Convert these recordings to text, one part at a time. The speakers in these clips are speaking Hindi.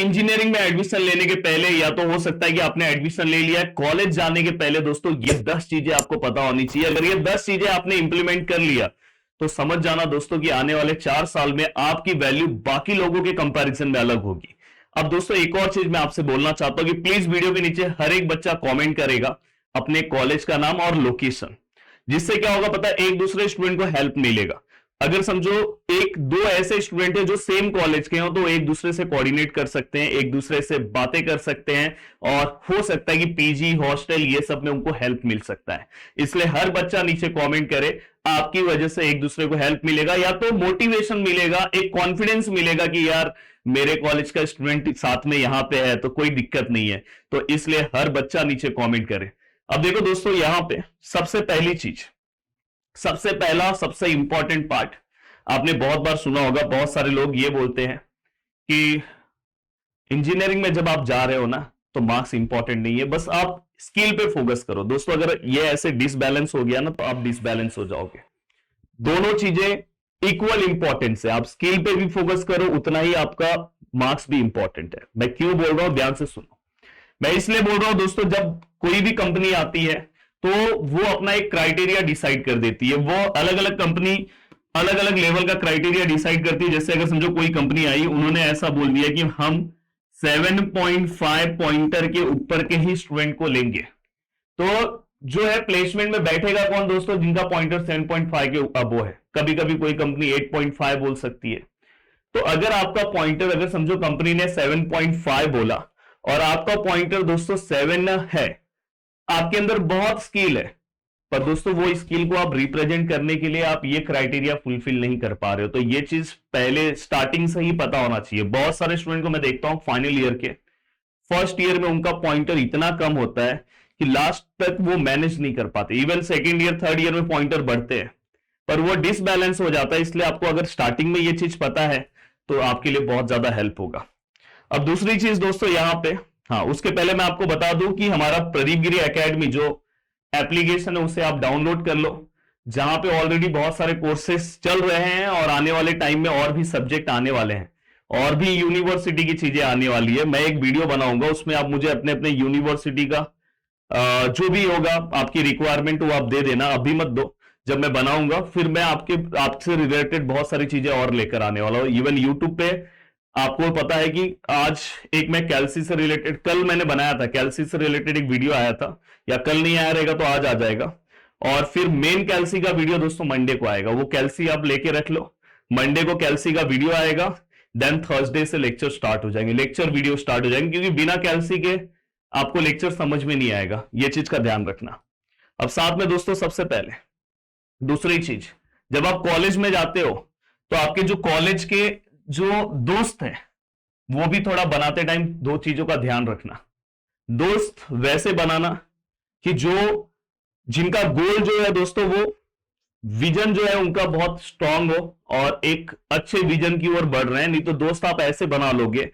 इंजीनियरिंग में एडमिशन लेने के पहले, या तो हो सकता है कि आपने एडमिशन ले लिया, कॉलेज जाने के पहले दोस्तों ये 10 चीजें आपको पता होनी चाहिए। अगर ये 10 चीजें आपने इंप्लीमेंट कर लिया तो समझ जाना दोस्तों कि आने वाले 4 साल में आपकी वैल्यू बाकी लोगों के कंपैरिजन में अलग होगी। अब दोस्तों एक और चीज मैं आपसे बोलना चाहता हूं कि प्लीज वीडियो के नीचे हर एक बच्चा कॉमेंट करेगा अपने कॉलेज का नाम और लोकेशन, जिससे क्या होगा पता है, एक दूसरे स्टूडेंट को हेल्प मिलेगा। अगर समझो एक दो ऐसे स्टूडेंट हैं जो सेम कॉलेज के हो तो एक दूसरे से कोऑर्डिनेट कर सकते हैं, एक दूसरे से बातें कर सकते हैं, और हो सकता है कि पीजी हॉस्टल ये सब में उनको हेल्प मिल सकता है। इसलिए हर बच्चा नीचे कमेंट करे, आपकी वजह से एक दूसरे को हेल्प मिलेगा, या तो मोटिवेशन मिलेगा, एक कॉन्फिडेंस मिलेगा कि यार मेरे कॉलेज का स्टूडेंट साथ में यहां पे है तो कोई दिक्कत नहीं है। तो इसलिए हर बच्चा नीचे कॉमेंट करे। अब देखो दोस्तों, यहां पे सबसे पहली चीज, सबसे पहला सबसे इंपॉर्टेंट पार्ट, आपने बहुत बार सुना होगा, बहुत सारे लोग ये बोलते हैं कि इंजीनियरिंग में जब आप जा रहे हो ना तो मार्क्स इंपॉर्टेंट नहीं है, बस आप स्किल पे फोकस करो। दोस्तों अगर ये ऐसे डिसबैलेंस हो गया ना तो आप डिसबैलेंस हो जाओगे। दोनों चीजें इक्वल इंपॉर्टेंस है, आप स्किल पे भी फोकस करो उतना ही आपका मार्क्स भी इंपॉर्टेंट है। मैं क्यों बोल रहा हूं, ध्यान से सुनो। मैं इसलिए बोल रहा हूं दोस्तों, जब कोई भी कंपनी आती है तो वो अपना एक क्राइटेरिया डिसाइड कर देती है। वो अलग अलग कंपनी अलग अलग लेवल का क्राइटेरिया डिसाइड करती है। जैसे अगर समझो कोई कंपनी आई, उन्होंने ऐसा बोल दिया कि हम 7.5 पॉइंटर के ऊपर के ही स्टूडेंट को लेंगे, तो जो है प्लेसमेंट में बैठेगा कौन दोस्तों, जिनका पॉइंटर 7.5 के अबो है। कभी कभी कोई कंपनी 8.5 बोल सकती है। तो अगर आपका पॉइंटर, अगर समझो कंपनी ने 7.5 बोला और आपका पॉइंटर दोस्तों 7 है, आपके अंदर बहुत स्किल है, पर दोस्तों वो स्किल को आप रिप्रेजेंट करने के लिए आप ये क्राइटेरिया फुलफिल नहीं कर पा रहे हो। तो ये चीज पहले स्टार्टिंग से ही पता होना चाहिए। बहुत सारे स्टूडेंट को मैं देखता हूं फाइनल ईयर के फर्स्ट ईयर में उनका पॉइंटर इतना कम होता है कि लास्ट तक वो मैनेज नहीं कर पाते। Even second year third year में पॉइंटर बढ़ते हैं पर वो डिसबैलेंस हो जाता है। इसलिए आपको अगर स्टार्टिंग में ये चीज पता है तो आपके लिए बहुत ज्यादा हेल्प होगा। अब दूसरी चीज दोस्तों यहां पे, हाँ उसके पहले मैं आपको बता दूं कि हमारा प्रदीप गिरी एकेडमी जो एप्लीकेशन है उसे आप डाउनलोड कर लो, जहां पे ऑलरेडी बहुत सारे कोर्सेस चल रहे हैं और आने वाले टाइम में और भी सब्जेक्ट आने वाले हैं, और भी यूनिवर्सिटी की चीजें आने वाली है। मैं एक वीडियो बनाऊंगा, उसमें आप मुझे अपने अपने यूनिवर्सिटी का जो भी होगा आपकी रिक्वायरमेंट वो आप दे देना, अभी मत दो। जब मैं बनाऊंगा फिर मैं आपसे रिलेटेड बहुत सारी चीजें और लेकर आने वाला हूं। इवन यूट्यूब पे आपको पता है कि आज एक मैं कैल्सी से रिलेटेड, कल मैंने बनाया था कैल्सी से रिलेटेड एक वीडियो आया था, या कल नहीं आया रहेगा तो आज आ जाएगा। और फिर मेन कैल्सी का वीडियो दोस्तों मंडे को आएगा। वो कैल्सी आप लेके रख लो, मंडे को कैल्सी का वीडियो आएगा, देन थर्सडे से लेक्चर स्टार्ट हो जाएंगे, लेक्चर वीडियो स्टार्ट हो जाएंगे, क्योंकि बिना कैल्सी के आपको लेक्चर समझ में नहीं आएगा। ये चीज का ध्यान रखना। अब साथ में दोस्तों सबसे पहले दूसरी चीज, जब आप कॉलेज में जाते हो तो आपके जो कॉलेज के जो दोस्त हैं वो भी थोड़ा बनाते टाइम दो चीजों का ध्यान रखना। दोस्त वैसे बनाना कि जो जिनका गोल जो है दोस्तों, वो विजन जो है उनका बहुत स्ट्रांग हो और एक अच्छे विजन की ओर बढ़ रहे हैं। नहीं तो दोस्त आप ऐसे बना लोगे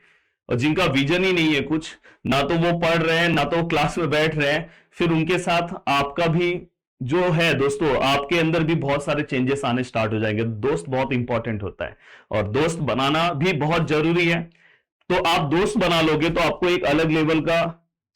और जिनका विजन ही नहीं है कुछ, ना तो वो पढ़ रहे हैं ना तो क्लास में बैठ रहे हैं, फिर उनके साथ आपका भी जो है दोस्तों, आपके अंदर भी बहुत सारे चेंजेस आने स्टार्ट हो जाएंगे। दोस्त बहुत इंपॉर्टेंट होता है और दोस्त बनाना भी बहुत जरूरी है। तो आप दोस्त बना लोगे तो आपको एक अलग लेवल का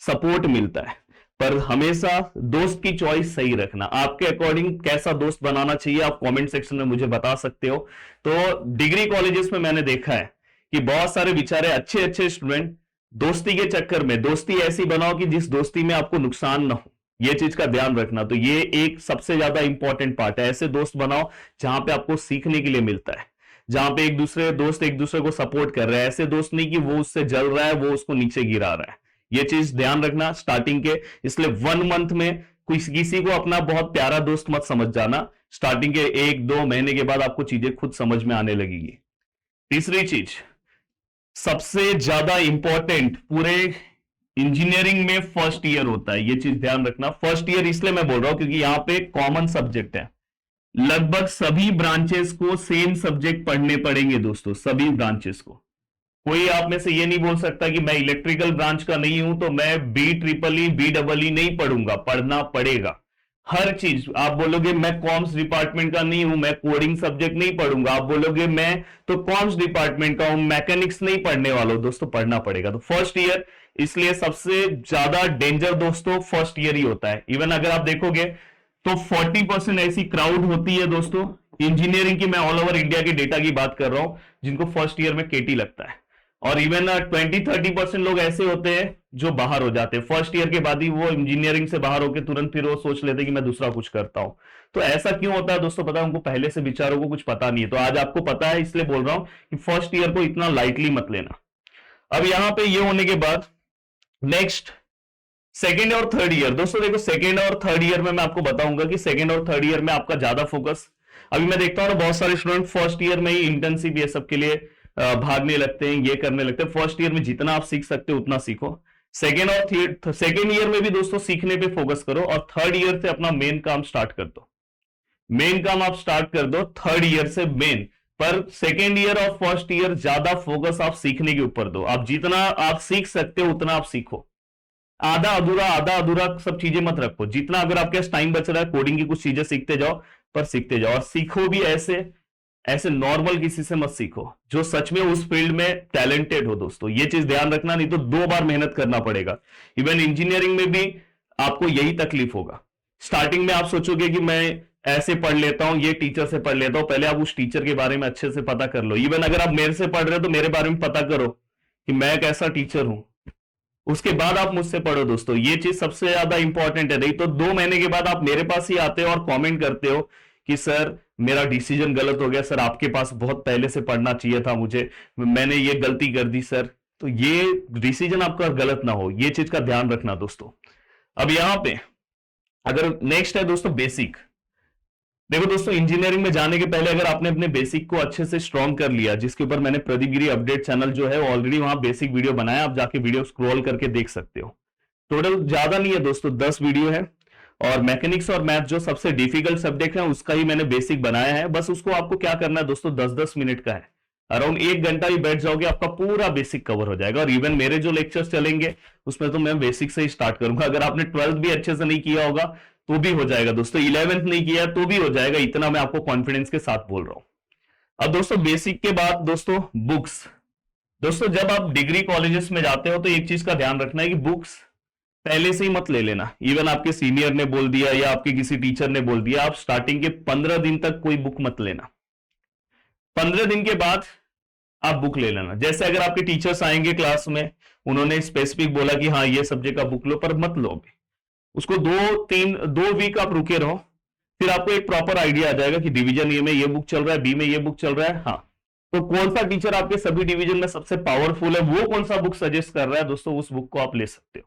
सपोर्ट मिलता है, पर हमेशा दोस्त की चॉइस सही रखना। आपके अकॉर्डिंग कैसा दोस्त बनाना चाहिए आप कमेंट सेक्शन में मुझे बता सकते हो। तो डिग्री कॉलेजेस में मैंने देखा है कि बहुत सारे बेचारे अच्छे अच्छे स्टूडेंट दोस्ती के चक्कर में, दोस्ती ऐसी बनाओ कि जिस दोस्ती में आपको नुकसान ना हो, ये चीज का ध्यान रखना। तो ये एक सबसे ज्यादा इंपॉर्टेंट पार्ट है। ऐसे दोस्त बनाओ जहां पे आपको सीखने के लिए मिलता है, जहां पे दोस्त एक दूसरे को सपोर्ट कर रहे हैं। ऐसे दोस्त नहीं कि वो उससे जल रहा है, वो उसको नीचे गिरा रहा है। ये चीज ध्यान रखना स्टार्टिंग के। इसलिए 1 मंथ में किसी को अपना बहुत प्यारा दोस्त मत समझ जाना। स्टार्टिंग के 1-2 महीने के बाद आपको चीजें खुद समझ में आने लगेगी। तीसरी चीज सबसे ज्यादा इंपॉर्टेंट पूरे इंजीनियरिंग में फर्स्ट ईयर होता है। ये चीज ध्यान रखना। फर्स्ट ईयर इसलिए मैं बोल रहा हूं क्योंकि यहां पे कॉमन सब्जेक्ट है। लगभग सभी ब्रांचेस को सेम सब्जेक्ट पढ़ने पड़ेंगे दोस्तों, सभी ब्रांचेस को। कोई आप में से ये नहीं बोल सकता कि मैं इलेक्ट्रिकल ब्रांच का नहीं हूं तो मैं BEEE BEE नहीं पढ़ूंगा, पढ़ना पड़ेगा। हर चीज आप बोलोगे मैं कॉमर्स डिपार्टमेंट का नहीं हूं, मैं कोडिंग सब्जेक्ट नहीं पढ़ूंगा, आप बोलोगे मैं तो कॉमर्स डिपार्टमेंट का हूं, मैकेनिक्स नहीं पढ़ने वाला हूं, दोस्तों पढ़ना पड़ेगा। तो फर्स्ट ईयर इसलिए सबसे ज्यादा डेंजर दोस्तों फर्स्ट ईयर ही होता है। इवन अगर आप देखोगे तो 40% ऐसी क्राउड होती है दोस्तों इंजीनियरिंग की, मैं ऑल ओवर इंडिया के डेटा की बात कर रहा हूं, जिनको फर्स्ट ईयर में केटी लगता है। और इवन 20-30% लोग ऐसे होते हैं जो बाहर हो जाते हैं फर्स्ट ईयर के बाद ही, वो इंजीनियरिंग से बाहर होकर तुरंत फिर वो सोच लेते हैं कि मैं दूसरा कुछ करता हूं। तो ऐसा क्यों होता है दोस्तों, पता है उनको पहले से विचारों को कुछ पता नहीं है। तो आज आपको पता है इसलिए बोल रहा हूं कि फर्स्ट ईयर को इतना लाइटली मत लेना। अब यहां पे ये होने के बाद नेक्स्ट सेकेंड और थर्ड ईयर, दोस्तों देखो सेकेंड और थर्ड ईयर में मैं आपको बताऊंगा कि सेकेंड और थर्ड ईयर में आपका ज्यादा फोकस, अभी मैं देखता हूं ना बहुत सारे स्टूडेंट फर्स्ट ईयर में ही इंटर्नशिप ये सब के लिए भागने लगते हैं, ये करने लगते हैं। फर्स्ट ईयर में जितना आप सीख सकते हो उतना सीखो, सेकेंड और सेकेंड ईयर में भी दोस्तों सीखने पे फोकस करो, और थर्ड ईयर से अपना मेन काम स्टार्ट कर दो। मेन काम आप स्टार्ट कर दो थर्ड ईयर से मेन, पर सेकेंड ईयर और फर्स्ट ईयर ज्यादा फोकस आप सीखने के ऊपर दो। आप जितना आप सीख सकते हो उतना आप सीखो, आधा अधूरा सब चीजें मत रखो। जितना अगर आपके पास टाइम बच रहा है कोडिंग की कुछ चीजें सीखते जाओ, पर सीखते जाओ, और सीखो भी ऐसे ऐसे नॉर्मल किसी से मत सीखो जो सच में उस फील्ड में टैलेंटेड हो दोस्तों, ये चीज ध्यान रखना, नहीं तो 2 बार मेहनत करना पड़ेगा। इवन इंजीनियरिंग में भी आपको यही तकलीफ होगा। स्टार्टिंग में आप सोचोगे कि मैं ऐसे पढ़ लेता हूं, ये टीचर से पढ़ लेता हूं, पहले आप उस टीचर के बारे में अच्छे से पता कर लो। इवन अगर आप मेरे से पढ़ रहे हो तो मेरे बारे में पता करो कि मैं कैसा टीचर हूं, उसके बाद आप मुझसे पढ़ो दोस्तों। ये चीज सबसे ज्यादा इंपॉर्टेंट है। नहीं तो 2 महीने के बाद आप मेरे पास ही आते हो और कमेंट करते हो कि सर मेरा डिसीजन गलत हो गया, सर आपके पास बहुत पहले से पढ़ना चाहिए था मुझे, मैंने ये गलती कर दी सर। तो ये डिसीजन आपका गलत ना हो, ये चीज का ध्यान रखना दोस्तों। अब यहां पे अगर नेक्स्ट है दोस्तों बेसिक, देखो दोस्तों इंजीनियरिंग में जाने के पहले अगर आपने अपने बेसिक को अच्छे से स्ट्रॉन्ग कर लिया, जिसके ऊपर मैंने प्रदीप गिरी अपडेट चैनल जो है ऑलरेडी वहां बेसिक वीडियो बनाया, आप जाके वीडियो स्क्रॉल करके देख सकते हो। टोटल ज्यादा नहीं है दोस्तों, 10 वीडियो है, और मैकेनिक्स और मैथ जो सबसे डिफिकल्ट सब्जेक्ट है उसका ही मैंने बेसिक बनाया है। बस उसको आपको क्या करना है दोस्तों, 10-10 मिनट का है, अराउंड 1 घंटा ही बैठ जाओगे, आपका पूरा बेसिक कवर हो जाएगा। और इवन मेरे जो लेक्चर्स चलेंगे उसमें तो मैं बेसिक से ही स्टार्ट करूंगा। अगर आपने 12th भी अच्छे से नहीं किया होगा तो भी हो जाएगा दोस्तों, 11th नहीं किया तो भी हो जाएगा, इतना मैं आपको कॉन्फिडेंस के साथ बोल रहा हूं। अब दोस्तों बेसिक के बाद दोस्तों बुक्स, दोस्तों जब आप डिग्री कॉलेजेस में जाते हो तो एक चीज का ध्यान रखना है कि बुक्स पहले से ही मत ले लेना। इवन आपके सीनियर ने बोल दिया या आपके किसी टीचर ने बोल दिया, आप स्टार्टिंग के 15 दिन तक कोई बुक मत लेना, 15 दिन के बाद आप बुक ले लेना। जैसे अगर आपके टीचर्स आएंगे क्लास में, उन्होंने स्पेसिफिक बोला कि हाँ ये सब्जेक्ट का बुक लो, पर मत लो अभी, उसको 2 वीक आप रुके रहो, फिर आपको एक प्रॉपर आइडिया आ जाएगा कि डिवीजन ए में ये बुक चल रहा है, बी में ये बुक चल रहा है, हाँ तो कौन सा टीचर आपके सभी डिवीजन में सबसे पावरफुल है, वो कौन सा बुक सजेस्ट कर रहा है दोस्तों, उस बुक को आप ले सकते हो।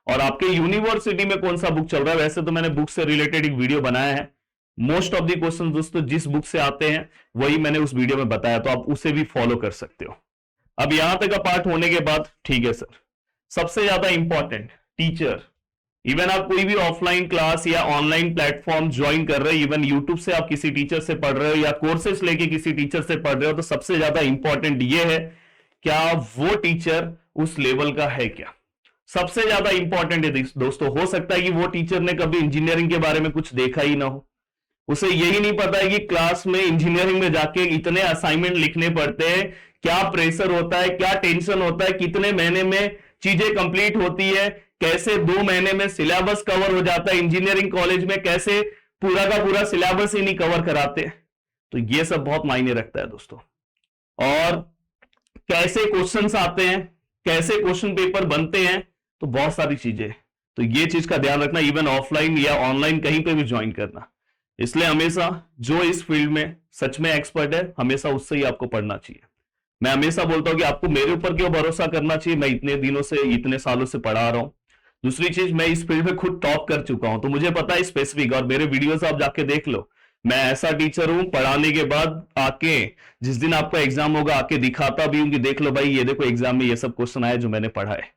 और आपके यूनिवर्सिटी में कौन सा बुक चल रहा है, वैसे तो मैंने बुक से रिलेटेड एक वीडियो बनाया है, मोस्ट ऑफ द क्वेश्चन दोस्तों जिस बुक से आते हैं वही मैंने उस वीडियो में बताया, तो आप उसे भी फॉलो कर सकते हो। अब यहां तक का पार्ट होने के बाद ठीक है सर, सबसे ज्यादा इंपॉर्टेंट टीचर। इवन आप कोई भी ऑफलाइन क्लास या ऑनलाइन प्लेटफॉर्म ज्वाइन कर रहे हो, इवन यूट्यूब से आप किसी टीचर से पढ़ रहे हो या कोर्सेस लेके किसी टीचर से पढ़ रहे हो, तो सबसे ज्यादा इंपॉर्टेंट ये है क्या वो टीचर उस लेवल का है क्या, सबसे ज्यादा इंपॉर्टेंट है दोस्तों। हो सकता है कि वो टीचर ने कभी इंजीनियरिंग के बारे में कुछ देखा ही ना हो, उसे यही नहीं पता है कि क्लास में इंजीनियरिंग में जाके इतने असाइनमेंट लिखने पड़ते हैं, क्या प्रेशर होता है, क्या टेंशन होता है, कितने महीने में चीजें कंप्लीट होती है, कैसे 2 महीने में सिलेबस कवर हो जाता है इंजीनियरिंग कॉलेज में, कैसे पूरा का पूरा सिलेबस ही नहीं कवर कराते। तो ये सब बहुत मायने रखता है दोस्तों। और कैसे क्वेश्चंस आते हैं, कैसे क्वेश्चन पेपर बनते हैं, तो बहुत सारी चीजें, तो ये चीज का ध्यान रखना, इवन ऑफलाइन या ऑनलाइन कहीं पे भी ज्वाइन करना। इसलिए हमेशा जो इस फील्ड में सच में एक्सपर्ट है, हमेशा उससे ही आपको पढ़ना चाहिए। मैं हमेशा बोलता हूं कि आपको मेरे ऊपर क्यों भरोसा करना चाहिए, मैं इतने दिनों से इतने सालों से पढ़ा रहा हूं। दूसरी चीज, मैं इस फील्ड में खुद टॉप कर चुका हूं, तो मुझे पता है स्पेसिफिक, और मेरे वीडियोस आप जाके देख लो, मैं ऐसा टीचर हूं पढ़ाने के बाद आके जिस दिन आपका एग्जाम होगा आके दिखाता भी हूं कि देख लो भाई ये देखो एग्जाम में ये सब क्वेश्चन आए जो मैंने पढ़ा है,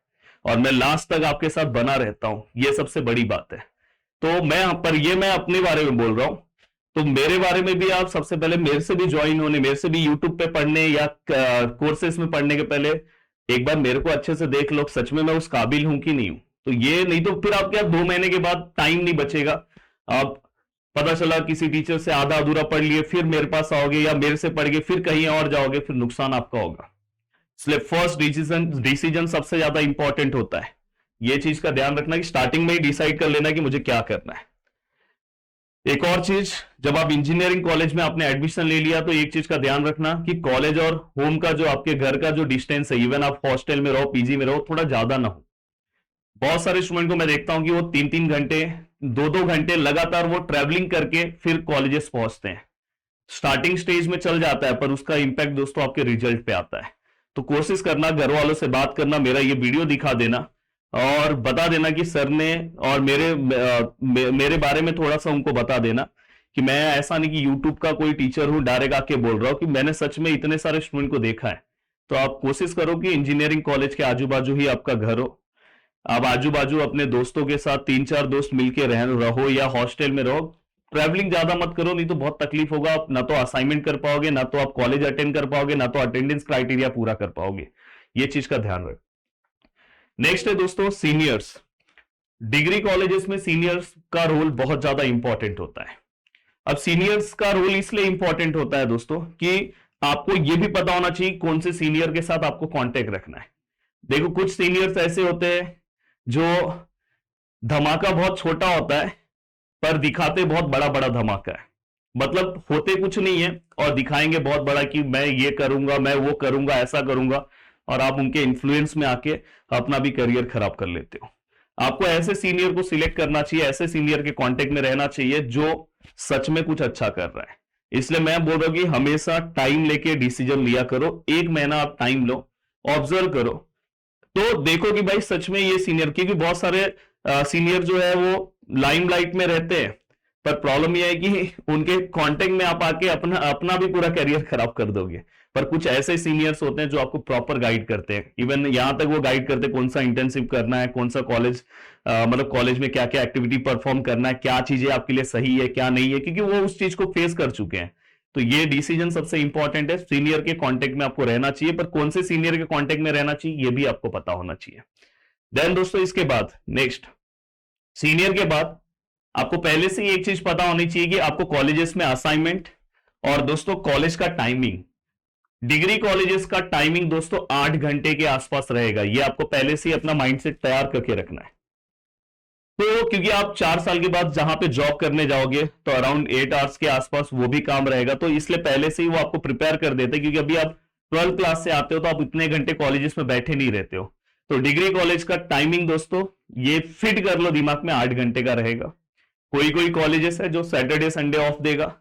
और मैं लास्ट तक आपके साथ बना रहता हूं, ये सबसे बड़ी बात है। तो मैं अपने बारे में बोल रहा हूं, तो मेरे बारे में भी आप सबसे पहले मेरे से भी ज्वाइन होने, मेरे से भी यूट्यूब पे पढ़ने या कोर्सेस में पढ़ने के पहले एक बार मेरे को अच्छे से देख लो, सच में मैं उस काबिल हूं कि नहीं हूं। तो ये नहीं तो फिर आपके 2 महीने के बाद टाइम नहीं बचेगा, आप पता चला किसी टीचर से आधा अधूरा पढ़ लिए, फिर मेरे पास आओगे या मेरे से पढ़ के फिर कहीं और जाओगे, फिर नुकसान आपका होगा। इसलिए फर्स्ट डिसीजन सबसे ज्यादा इंपॉर्टेंट होता है। ये चीज का ध्यान रखना कि स्टार्टिंग में ही डिसाइड कर लेना कि मुझे क्या करना है। एक और चीज, जब आप इंजीनियरिंग कॉलेज में आपने एडमिशन ले लिया तो एक चीज का ध्यान रखना कि कॉलेज और होम का जो आपके घर का जो डिस्टेंस है, इवन आप हॉस्टल में रहो, पीजी में रहो, थोड़ा ज्यादा ना हो। बहुत सारे स्टूडेंट को मैं देखता हूं कि वो 3-3 घंटे, 2-2 घंटे लगातार वो ट्रैवलिंग करके फिर कॉलेजेस पहुंचते हैं। स्टार्टिंग स्टेज में चल जाता है पर उसका इंपैक्ट दोस्तों आपके रिजल्ट पे आता है। तो कोशिश करना, घर वालों से बात करना, मेरा ये वीडियो दिखा देना और बता देना कि सर ने, और मेरे बारे में थोड़ा सा उनको बता देना कि मैं ऐसा नहीं कि यूट्यूब का कोई टीचर हूं डायरेक्ट आके बोल रहा हूं, कि मैंने सच में इतने सारे स्टूडेंट को देखा है। तो आप कोशिश करो कि इंजीनियरिंग कॉलेज के आजू बाजू ही आपका घर हो, आप आजू बाजू अपने दोस्तों के साथ 3-4 दोस्त मिलके रहो या हॉस्टल में रहो। ट्रैवलिंग ज्यादा मत करो, नहीं तो बहुत तकलीफ होगा। आप ना तो असाइनमेंट कर पाओगे, ना तो आप कॉलेज अटेंड कर पाओगे, ना तो अटेंडेंस क्राइटेरिया पूरा कर पाओगे। ये चीज का ध्यान रख। नेक्स्ट है दोस्तों सीनियर्स। डिग्री कॉलेजेस में सीनियर्स का रोल बहुत ज्यादा इंपॉर्टेंट होता है। अब सीनियर्स का रोल इसलिए इंपॉर्टेंट होता है दोस्तों कि आपको यह भी पता होना चाहिए कौन से सीनियर के साथ आपको कांटेक्ट रखना है। देखो, कुछ सीनियर्स ऐसे होते हैं जो धमाका बहुत छोटा होता है पर दिखाते बहुत बड़ा बड़ा धमाका है। मतलब होते कुछ नहीं है और दिखाएंगे बहुत बड़ा कि मैं ये करूंगा, मैं वो करूंगा, ऐसा करूंगा, और आप उनके इन्फ्लुएंस में आके अपना भी करियर खराब कर लेते हो। आपको ऐसे सीनियर को सिलेक्ट करना चाहिए, ऐसे सीनियर के कांटेक्ट में रहना चाहिए जो सच में कुछ अच्छा कर रहा है। इसलिए मैं बोल रहा हूं कि हमेशा टाइम लेके डिसीजन लिया करो। 1 महीना आप टाइम लो, ऑब्जर्व करो, तो देखो कि भाई सच में ये सीनियर, क्योंकि बहुत सारे सीनियर जो है वो लाइमलाइट में रहते हैं, पर प्रॉब्लम यह है कि उनके कांटेक्ट में आप आके अपना भी पूरा करियर खराब कर दोगे। पर कुछ ऐसे सीनियर्स होते हैं जो आपको प्रॉपर गाइड करते हैं, इवन यहां तक वो गाइड करते हैं कौन सा इंटर्नशिप करना है, कौन सा कॉलेज, मतलब कॉलेज में क्या क्या एक्टिविटी परफॉर्म करना है, क्या चीजें आपके लिए सही है क्या नहीं है, क्योंकि वो उस चीज को फेस कर चुके हैं। तो ये डिसीजन सबसे इंपॉर्टेंट है। सीनियर के कांटेक्ट में आपको रहना चाहिए, पर कौन से सीनियर के कांटेक्ट में रहना चाहिए ये भी आपको पता होना चाहिए। देन दोस्तों इसके बाद नेक्स्ट, सीनियर के बाद आपको पहले से ही एक चीज पता होनी चाहिए कि आपको कॉलेजेस में असाइनमेंट और दोस्तों कॉलेज का टाइमिंग, डिग्री कॉलेजेस का टाइमिंग दोस्तों 8 घंटे के आसपास रहेगा। ये आपको पहले से ही अपना माइंडसेट तैयार करके रखना है। तो क्योंकि आप 4 साल के बाद जहां पे जॉब करने जाओगे तो अराउंड 8 आवर्स के आसपास वो भी काम रहेगा, तो इसलिए पहले से ही वो आपको प्रिपेयर कर देते हैं, क्योंकि अभी आप 12th क्लास से आते हो तो आप इतने घंटे कॉलेजेस में बैठे नहीं रहते हो। तो डिग्री कॉलेज का टाइमिंग दोस्तों ये फिट कर लो दिमाग में, 8 घंटे का रहेगा। कोई कोई कॉलेजेस है जो सैटरडे संडे ऑफ देगा,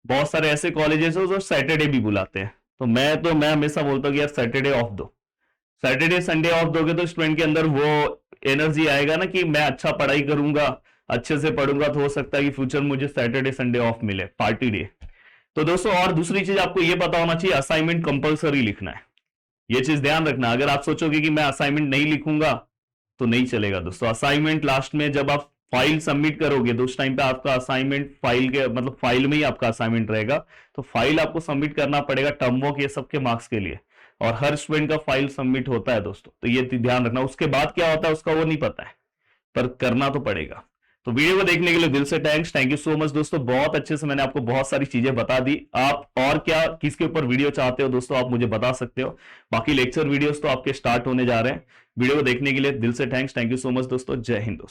बहुत सारे ऐसे कॉलेजेस है जो सैटरडे भी बुलाते हैं। तो मैं हमेशा बोलता हूँ कि यार सैटरडे ऑफ दो। सैटरडे संडे ऑफ दोगे तो स्टूडेंट के अंदर वो एनर्जी आएगा ना कि मैं अच्छा पढ़ाई करूंगा, अच्छे से पढ़ूंगा, तो हो सकता है कि फ्यूचर मुझे सैटरडे संडे ऑफ मिले, पार्टी डे। तो दोस्तों और दूसरी चीज आपको ये पता होना चाहिए, असाइनमेंट कंपलसरी लिखना है। ये चीज ध्यान रखना, अगर आप सोचोगे कि मैं असाइनमेंट नहीं लिखूंगा तो नहीं चलेगा दोस्तों। असाइनमेंट लास्ट में जब आप फाइल सबमिट करोगे तो उस टाइम पे आपका असाइनमेंट फाइल के, मतलब फाइल में ही आपका असाइनमेंट रहेगा, तो फाइल आपको सबमिट करना पड़ेगा टर्म वर्क ये सबके मार्क्स के लिए, और हर स्टूडेंट का फाइल सबमिट होता है दोस्तों। तो ये ध्यान रखना, उसके बाद क्या होता है उसका वो नहीं पता है, पर करना तो पड़ेगा। तो वीडियो को देखने के लिए दिल से थैंक यू सो मच दोस्तों। बहुत अच्छे से मैंने आपको बहुत सारी चीजें बता दी। आप और क्या किसके ऊपर वीडियो चाहते हो दोस्तों आप मुझे बता सकते हो। बाकी लेक्चर वीडियोस तो आपके स्टार्ट होने जा रहे हैं। वीडियो को देखने के लिए दिल से थैंक यू सो मच दोस्तों। जय हिंद दोस्तों।